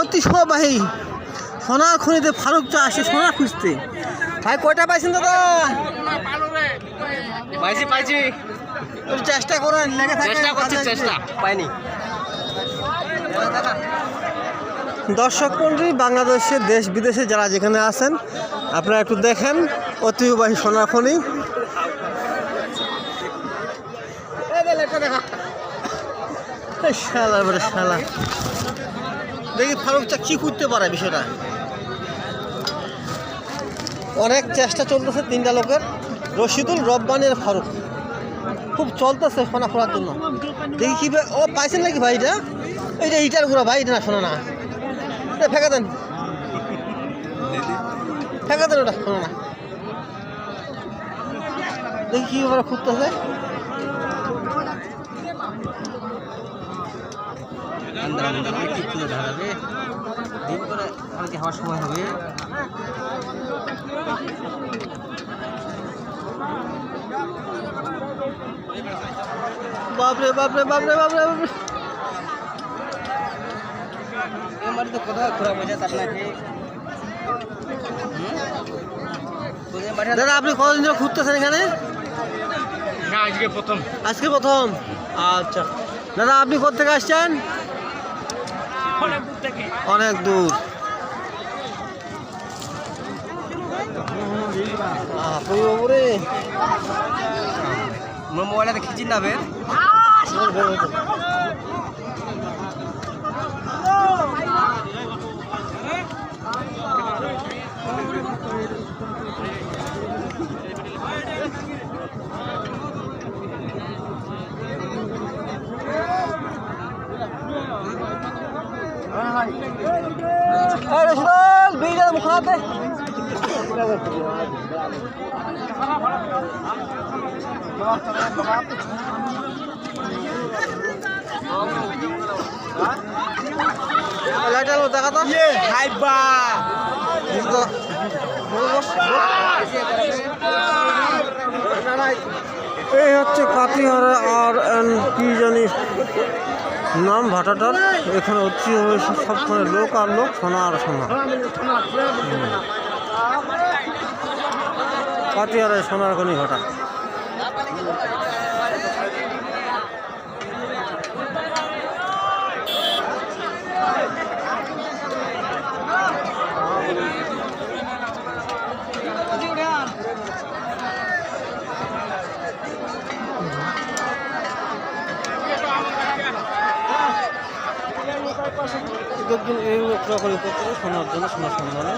ঐতিহ্যবাহী সোনার খনিতে ফারুক চা আসে সোনা খুঁজতে। ভাই কয়টা পাইছেন দাদা? পাইছি চেষ্টা করেন, চেষ্টা পাইনি। দর্শক মন্ডলী, বাংলাদেশে দেশ বিদেশে যারা যেখানে আছেন আপনারা একটু দেখেন ঐতিহ্যবাহী সোনার খনি। শালা দেখি ফারুক চা কি করতে পারে বিষয়টা। অনেক চেষ্টা চলতেছে তিনটা লোকের, রশিদুল, রব্বানি আর ফারুক। খুব চলতেছে সোনা খোলার জন্য। দেখি কি ও পাইছেন নাকি ভাই? এইটা হিটার ঘোরা ভাই, এটা না শোনা না, ফেঁকা দেন ওটা শোনা না। দেখি কি ওরা খুঁজতেছে। হওয়ার সময় হবে। বাপরে বাপরে বাপরে বাপরে বাপরে, কোথায় ঘোরা বোঝা আপনাকে? দাদা আপনি কতদিন ধরে ঘুরতেছেন এখানে? না, আজকে প্রথম। আচ্ছা দাদা, আপনি কোথা থেকে আসছেন? অনেক দূর। মোবাইলটা খিচি না বের। মুখাতে এই হচ্ছে কাটিহারা আর কি জানি নাম ভাটাটার। এখানে হচ্ছে সবখানে লোক আর লোক, সোনা আর সোনা। কাটিহারায় সোনার খনি ভাটা। এই লোকরা করে সোনার জন্য সোনার সন্ধানে